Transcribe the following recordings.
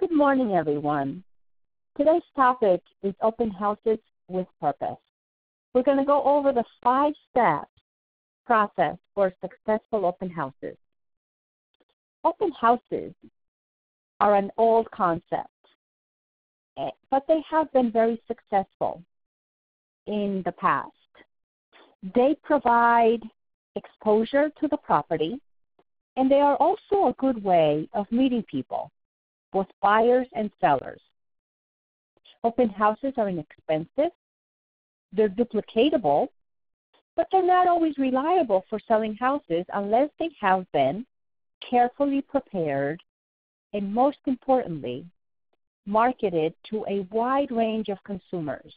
Good morning, everyone. Today's topic is open houses with purpose. We're going to go over the 5-step process for successful open houses. Open houses are an old concept, but they have been very successful in the past. They provide exposure to the property, and they are also a good way of meeting people, both buyers and sellers. Open houses are inexpensive, they're duplicatable, but they're not always reliable for selling houses unless they have been carefully prepared and, most importantly, marketed to a wide range of consumers.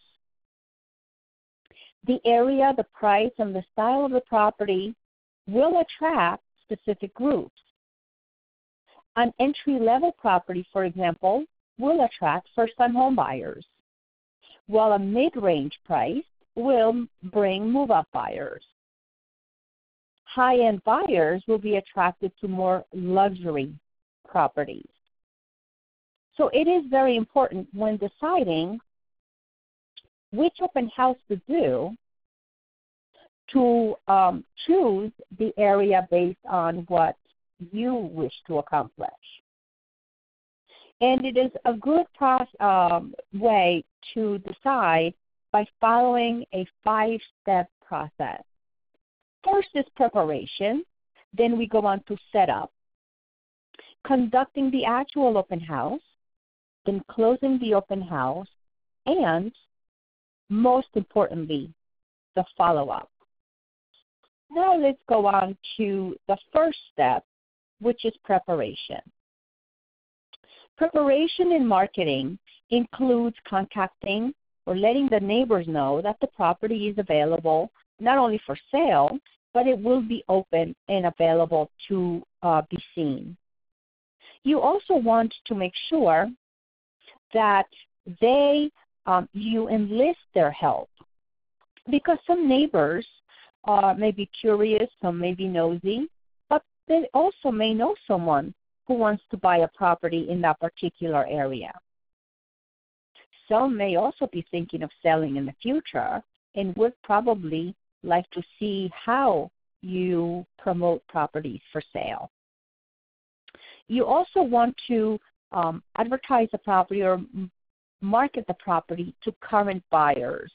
The area, the price, and the style of the property will attract specific groups. An entry-level property, for example, will attract first-time home buyers, while a mid-range price will bring move-up buyers. High-end buyers will be attracted to more luxury properties. So it is very important when deciding which open house to do to choose the area based on what you wish to accomplish. And it is a good way to decide by following a 5-step process. First is preparation. Then we go on to setup, conducting the actual open house, then closing the open house, and most importantly, the follow-up. Now let's go on to the first step, which is preparation. Preparation in marketing includes contacting or letting the neighbors know that the property is available not only for sale, but it will be open and available to be seen. You also want to make sure that you enlist their help, because some neighbors may be curious, some may be nosy, but they also may know someone who wants to buy a property in that particular area. Some may also be thinking of selling in the future and would probably like to see how you promote properties for sale. You also want to advertise the property or market the property to current buyers.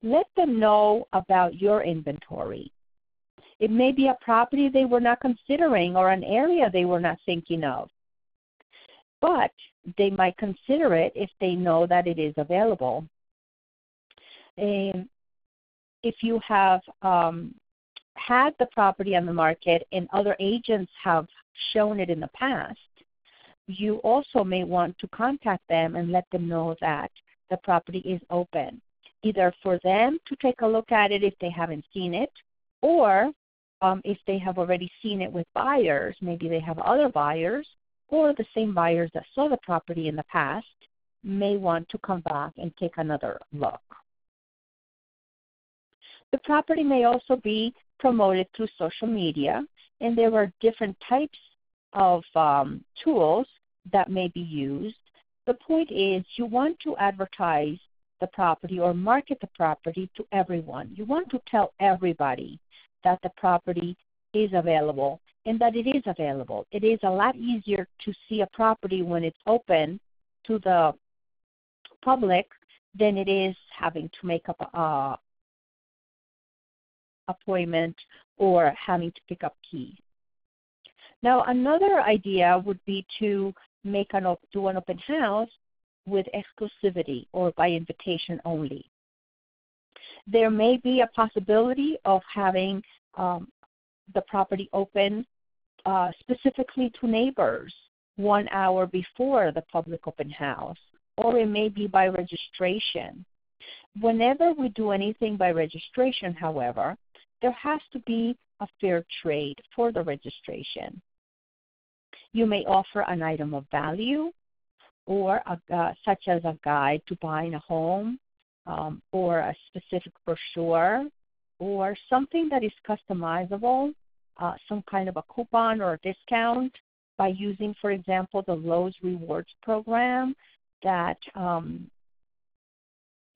Let them know about your inventory. It may be a property they were not considering or an area they were not thinking of, but they might consider it if they know that it is available. And if you have had the property on the market and other agents have shown it in the past, you also may want to contact them and let them know that the property is open, either for them to take a look at it if they haven't seen it, or if they have already seen it with buyers, maybe they have other buyers, or the same buyers that saw the property in the past may want to come back and take another look. The property may also be promoted through social media, and there are different types of tools that may be used. The point is you want to advertise the property or market the property to everyone. You want to tell everybody that the property is available and that it is available. It is a lot easier to see a property when it's open to the public than it is having to make up an appointment or having to pick up keys. Now, another idea would be to do an open house with exclusivity or by invitation only. There may be a possibility of having the property open specifically to neighbors 1 hour before the public open house, or it may be by registration. Whenever we do anything by registration, however, there has to be a fair trade for the registration. You may offer an item of value, or such as a guide to buying a home, or a specific brochure, or something that is customizable, some kind of a coupon or a discount, by using, for example, the Lowe's Rewards program that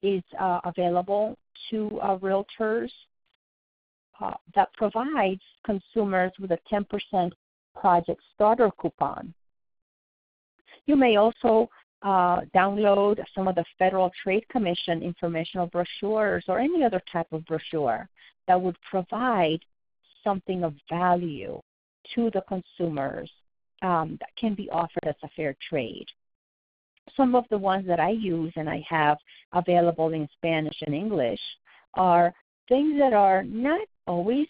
is available to realtors that provides consumers with a 10% project starter coupon. You may also download some of the Federal Trade Commission informational brochures or any other type of brochure that would provide something of value to the consumers that can be offered as a fair trade. Some of the ones that I use and I have available in Spanish and English are things that are not always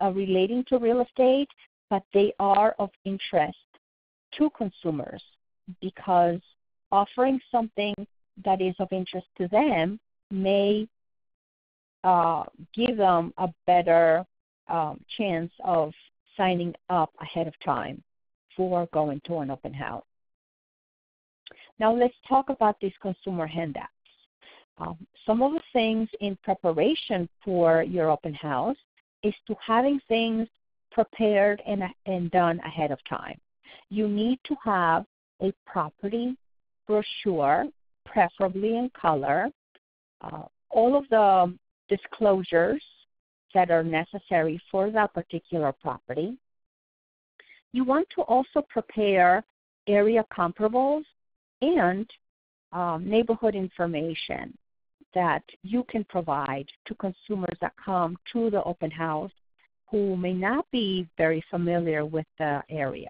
relating to real estate, but they are of interest to consumers because offering something that is of interest to them may give them a better chance of signing up ahead of time for going to an open house. Now let's talk about these consumer handouts. Some of the things in preparation for your open house is to having things prepared and done ahead of time. You need to have a property brochure, preferably in color, all of the disclosures that are necessary for that particular property. You want to also prepare area comparables and neighborhood information that you can provide to consumers that come to the open house who may not be very familiar with the area.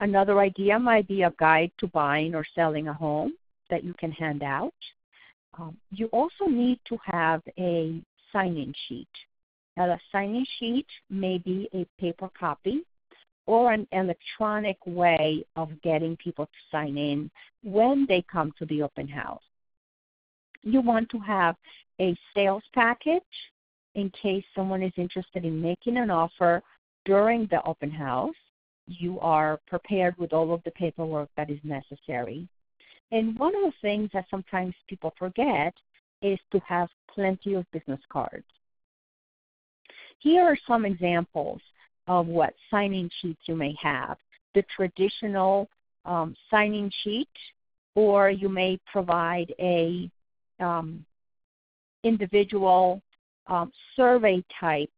Another idea might be a guide to buying or selling a home that you can hand out. You also need to have a sign-in sheet. Now, the sign-in sheet may be a paper copy or an electronic way of getting people to sign in when they come to the open house. You want to have a sales package in case someone is interested in making an offer during the open house. You are prepared with all of the paperwork that is necessary. And one of the things that sometimes people forget is to have plenty of business cards. Here are some examples of what sign-in sheets you may have. The traditional sign-in sheet, or you may provide a individual survey type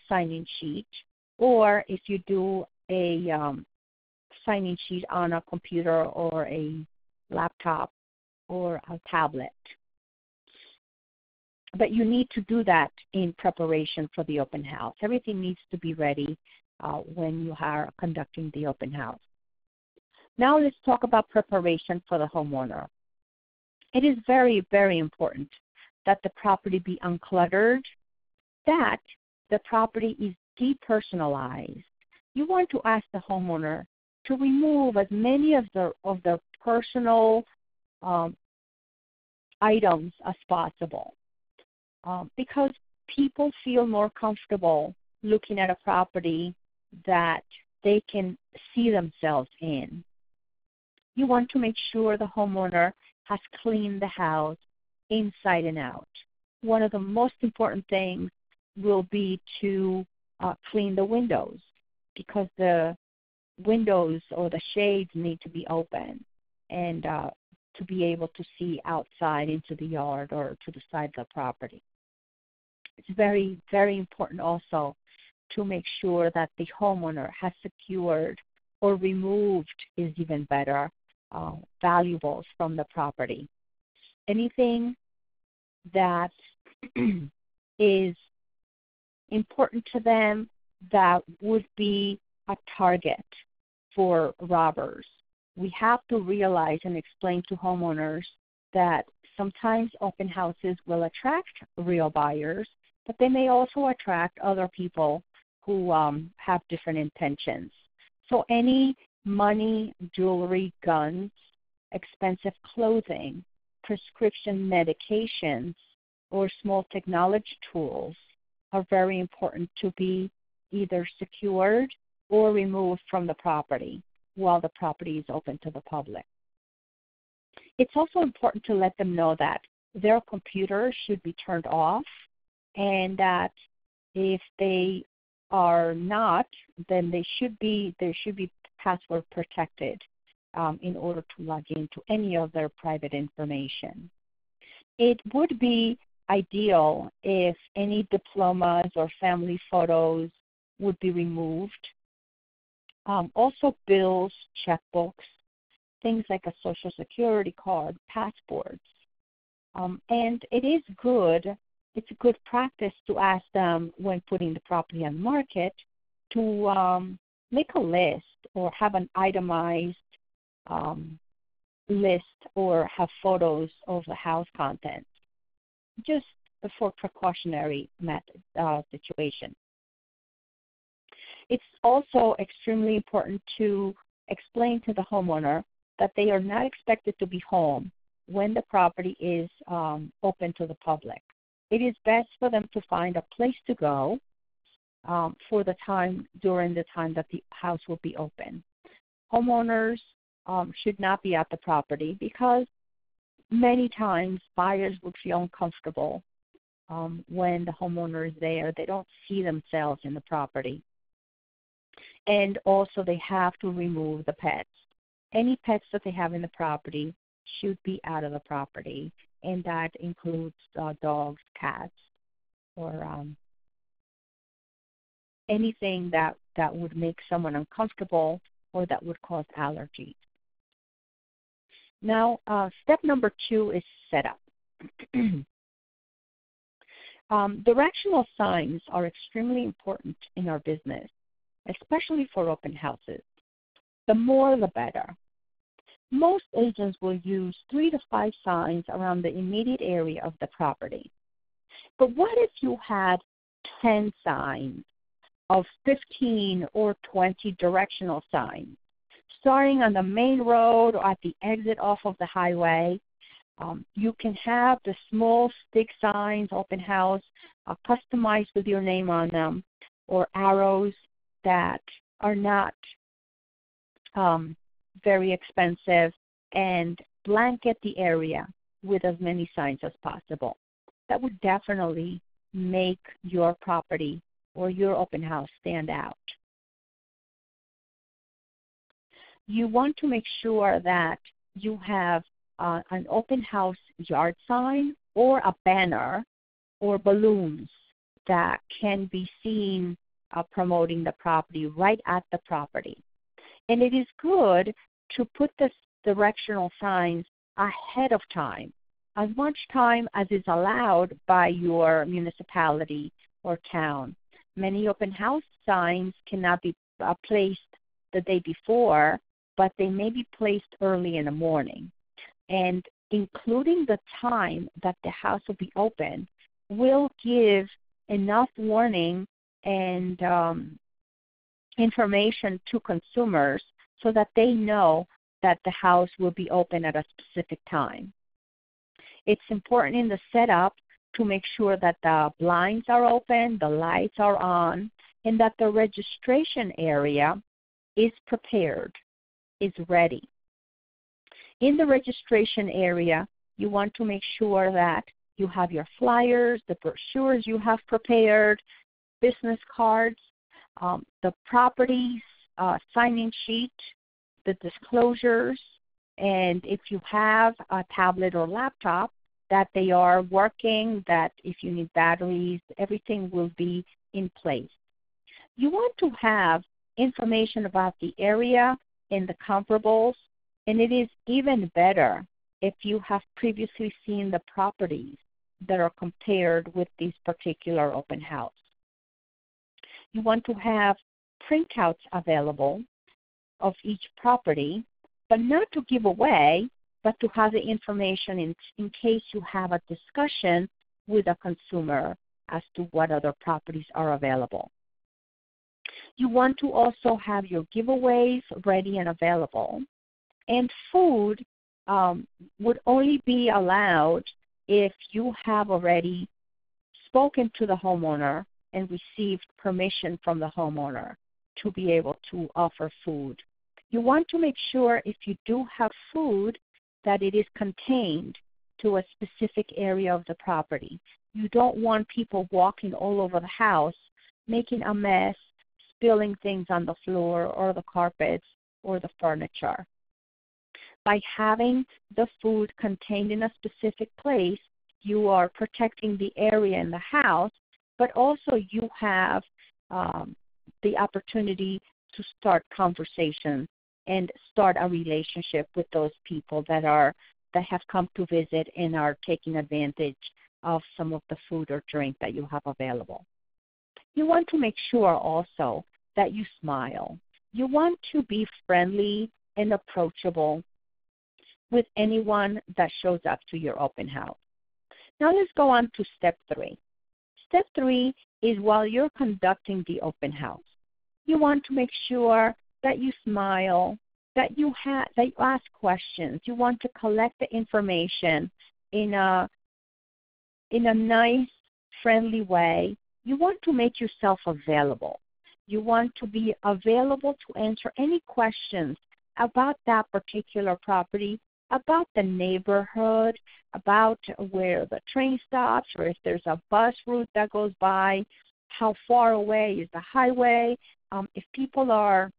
sign-in sheet, or if you do a sign-in sheet on a computer or a laptop or a tablet. But you need to do that in preparation for the open house. Everything needs to be ready when you are conducting the open house. Now let's talk about preparation for the homeowner. It is very, very important that the property be uncluttered, that the property is depersonalized. You want to ask the homeowner to remove as many of the personal items as possible. Because people feel more comfortable looking at a property that they can see themselves in. You want to make sure the homeowner has cleaned the house inside and out. One of the most important things will be to clean the windows, because the windows or the shades need to be open and to be able to see outside into the yard or to the side of the property. It's very, very important also to make sure that the homeowner has secured or removed, is even better, valuables from the property. Anything that is important to them that would be a target for robbers. We have to realize and explain to homeowners that sometimes open houses will attract real buyers, but they may also attract other people who have different intentions. So any money, jewelry, guns, expensive clothing, prescription medications, or small technology tools are very important to be either secured or removed from the property while the property is open to the public. It's also important to let them know that their computer should be turned off, and that if they are not, then they should be password protected in order to log into any of their private information. It would be ideal if any diplomas or family photos would be removed. Also bills, checkbooks, things like a Social Security card, passports. And it's a good practice to ask them when putting the property on the market to make a list or have an itemized list or have photos of the house contents, just for precautionary situation. It's also extremely important to explain to the homeowner that they are not expected to be home when the property is open to the public. It is best for them to find a place to go during the time that the house will be open. Homeowners should not be at the property because many times buyers would feel uncomfortable when the homeowner is there. They don't see themselves in the property. And also they have to remove the pets. Any pets that they have in the property should be out of the property, and that includes dogs, cats, or anything that would make someone uncomfortable or that would cause allergies. Now, step number 2 is setup. Directional signs are extremely important in our business, especially for open houses. The more, the better. Most agents will use 3 to 5 signs around the immediate area of the property. But what if you had 10 signs of 15 or 20 directional signs, starting on the main road or at the exit off of the highway? You can have the small stick signs, open house, customized with your name on them, or arrows that are not very expensive, and blanket the area with as many signs as possible. That would definitely make your property or your open house stand out. You want to make sure that you have an open house yard sign or a banner or balloons that can be seen promoting the property right at the property. And it is good to put the directional signs ahead of time, as much time as is allowed by your municipality or town. Many open house signs cannot be placed the day before, but they may be placed early in the morning. And including the time that the house will be open will give enough warning and information to consumers so that they know that the house will be open at a specific time. It's important in the setup to make sure that the blinds are open, the lights are on, and that the registration area is prepared, is ready. In the registration area, you want to make sure that you have your flyers, the brochures you have prepared, business cards, the properties sign-in sheet, the disclosures, and if you have a tablet or laptop, that they are working, that if you need batteries, everything will be in place. You want to have information about the area and the comparables, and it is even better if you have previously seen the properties that are compared with this particular open house. You want to have printouts available of each property, but not to give away, but to have the information in case you have a discussion with a consumer as to what other properties are available. You want to also have your giveaways ready and available. And food would only be allowed if you have already spoken to the homeowner and received permission from the homeowner to be able to offer food. You want to make sure if you do have food that it is contained to a specific area of the property. You don't want people walking all over the house making a mess, spilling things on the floor or the carpets or the furniture. By having the food contained in a specific place, you are protecting the area in the house, but also you have the opportunity to start conversations and start a relationship with those people that have come to visit and are taking advantage of some of the food or drink that you have available. You want to make sure also that you smile. You want to be friendly and approachable with anyone that shows up to your open house. Now let's go on to step 3. Step 3 is while you're conducting the open house. You want to make sure that you smile, that you ask questions. You want to collect the information in a nice, friendly way. You want to make yourself available. You want to be available to answer any questions about that particular property, about the neighborhood, about where the train stops, or if there's a bus route that goes by, how far away is the highway. If people are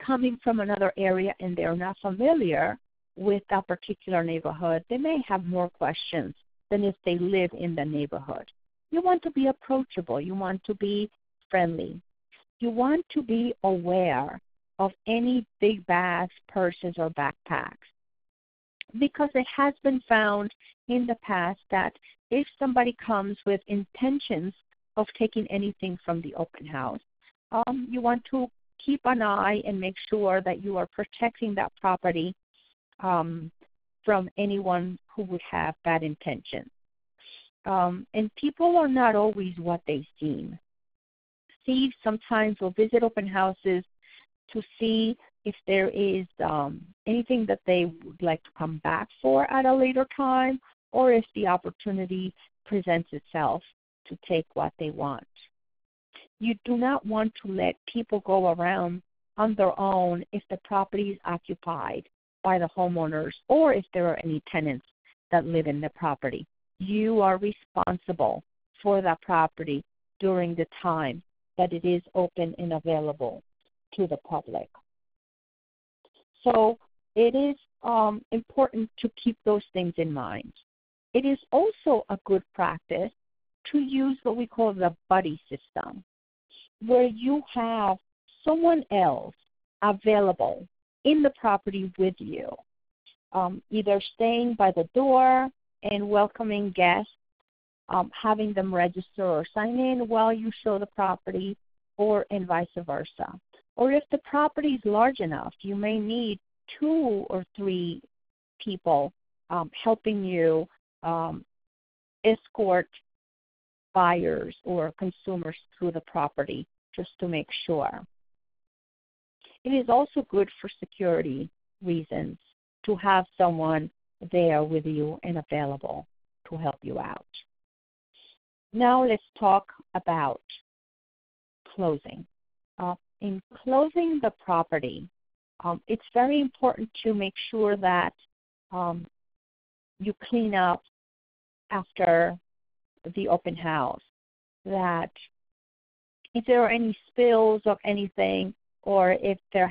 coming from another area and they're not familiar with that particular neighborhood, they may have more questions than if they live in the neighborhood. You want to be approachable. You want to be friendly. You want to be aware of any big bags, purses, or backpacks, because it has been found in the past that if somebody comes with intentions of taking anything from the open house, you want to keep an eye and make sure that you are protecting that property from anyone who would have bad intentions. And people are not always what they seem. Thieves sometimes will visit open houses to see if there is anything that they would like to come back for at a later time, or if the opportunity presents itself to take what they want. You do not want to let people go around on their own if the property is occupied by the homeowners or if there are any tenants that live in the property. You are responsible for that property during the time that it is open and available to the public. So it is important to keep those things in mind. It is also a good practice to use what we call the buddy system, where you have someone else available in the property with you, either staying by the door and welcoming guests, having them register or sign in while you show the property, and vice versa. Or if the property is large enough, you may need 2 or 3 people helping you escort buyers or consumers through the property just to make sure. It is also good for security reasons to have someone there with you and available to help you out. Now let's talk about closing. In closing the property, it's very important to make sure that you clean up after the open house, that if there are any spills of anything, or if it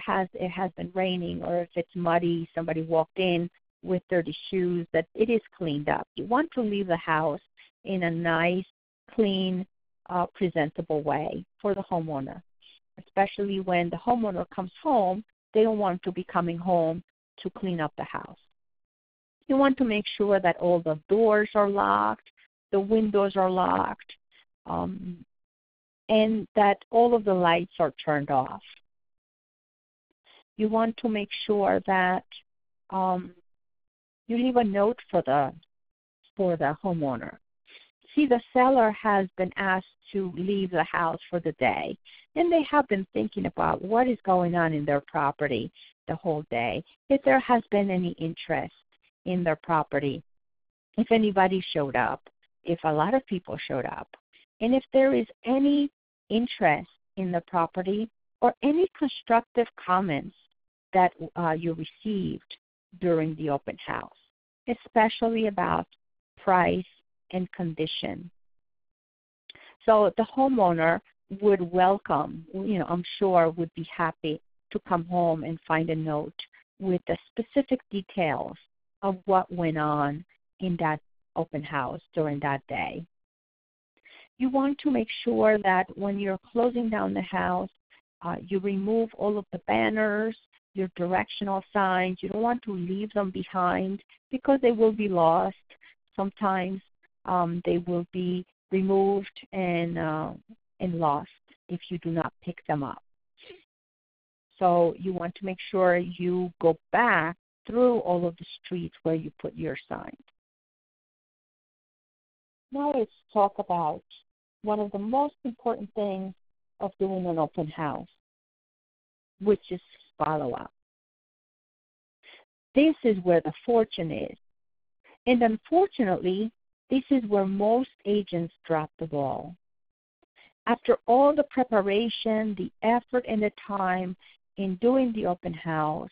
has been raining, or if it's muddy, somebody walked in with dirty shoes, that it is cleaned up. You want to leave the house in a nice, clean, presentable way for the homeowner, especially when the homeowner comes home. They don't want to be coming home to clean up the house. You want to make sure that all the doors are locked, the windows are locked, and that all of the lights are turned off. You want to make sure that you leave a note for the homeowner. See, the seller has been asked to leave the house for the day, and they have been thinking about what is going on in their property the whole day, if there has been any interest in their property, if anybody showed up, if a lot of people showed up, and if there is any interest in the property or any constructive comments that you received during the open house, especially about price and condition. So the homeowner would welcome, I'm sure would be happy to come home and find a note with the specific details of what went on in that open house during that day. You want to make sure that when you're closing down the house, you remove all of the banners, your directional signs. You don't want to leave them behind because they will be lost. Sometimes they will be removed and lost if you do not pick them up. So you want to make sure you go back through all of the streets where you put your signs. Now let's talk about one of the most important things of doing an open house, which is follow-up. This is where the fortune is. And unfortunately, this is where most agents drop the ball. After all the preparation, the effort, and the time in doing the open house,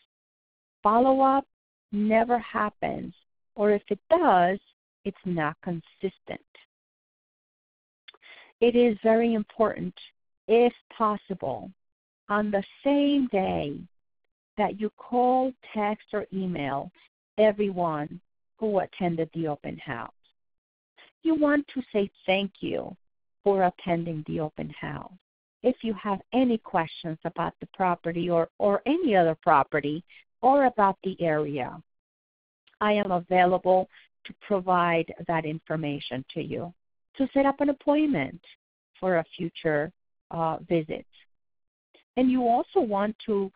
follow-up never happens, or if it does, it's not consistent. It is very important, if possible, on the same day that you call, text, or email everyone who attended the open house. You want to say thank you for attending the open house. If you have any questions about the property or any other property or about the area, I am available to provide that information to you, to set up an appointment for a future visit. And you also want to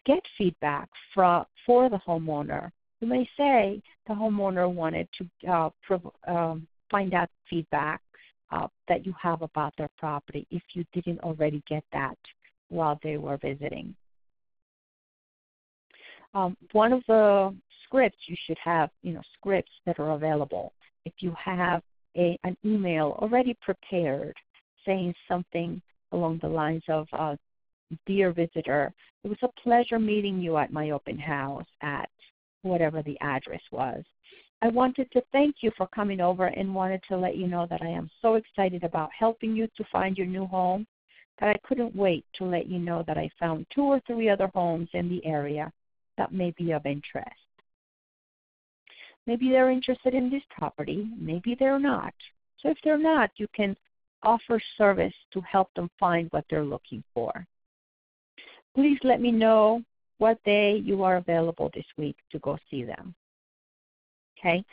get feedback for the homeowner. You may say the homeowner wanted to find out feedback that you have about their property if you didn't already get that while they were visiting. One of the scripts you should have, scripts that are available. If you have an email already prepared saying something along the lines of, dear visitor, it was a pleasure meeting you at my open house at whatever the address was. I wanted to thank you for coming over and wanted to let you know that I am so excited about helping you to find your new home that I couldn't wait to let you know that I found 2 or 3 other homes in the area that may be of interest. Maybe they're interested in this property, maybe they're not. So if they're not, you can offer service to help them find what they're looking for. Please let me know what day you are available this week to go see them. Okay.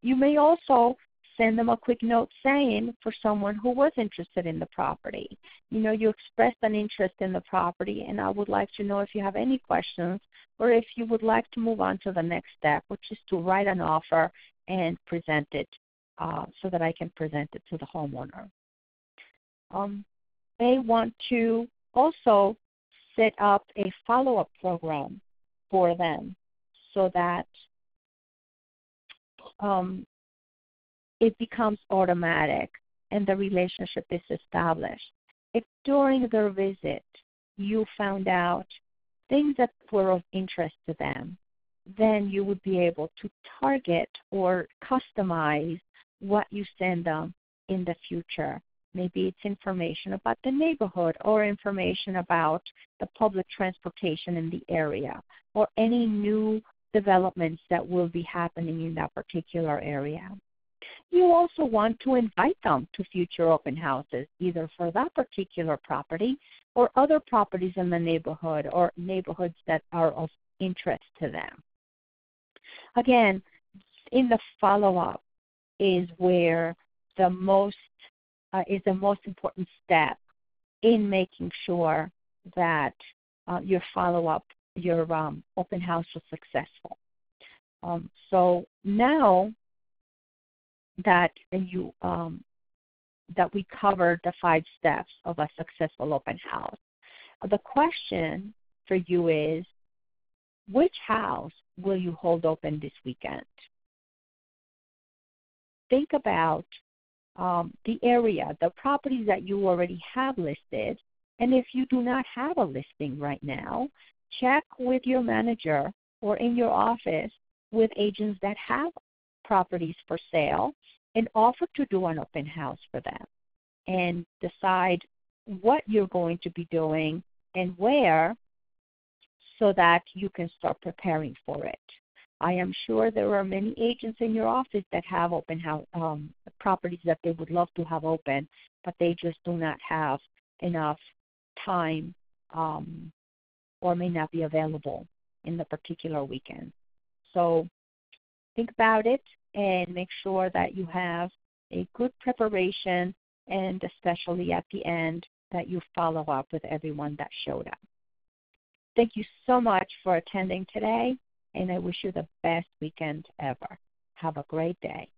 You may also send them a quick note saying for someone who was interested in the property. You expressed an interest in the property, and I would like to know if you have any questions or if you would like to move on to the next step, which is to write an offer and present it so that I can present it to the homeowner. They want to also set up a follow-up program for them so that it becomes automatic and the relationship is established. If during their visit you found out things that were of interest to them, then you would be able to target or customize what you send them in the future. Maybe it's information about the neighborhood or information about the public transportation in the area or any new developments that will be happening in that particular area. You also want to invite them to future open houses, either for that particular property or other properties in the neighborhood or neighborhoods that are of interest to them. Again, in the follow-up is where the most important step in making sure that your follow-up, your open house was successful. So now that that we covered the 5 steps of a successful open house, the question for you is, which house will you hold open this weekend? Think about the area, the properties that you already have listed, and if you do not have a listing right now, check with your manager or in your office with agents that have properties for sale and offer to do an open house for them and decide what you're going to be doing and where, so that you can start preparing for it. I am sure there are many agents in your office that have open house properties that they would love to have open, but they just do not have enough time or may not be available in the particular weekend. So think about it and make sure that you have a good preparation, and especially at the end that you follow up with everyone that showed up. Thank you so much for attending today, and I wish you the best weekend ever. Have a great day.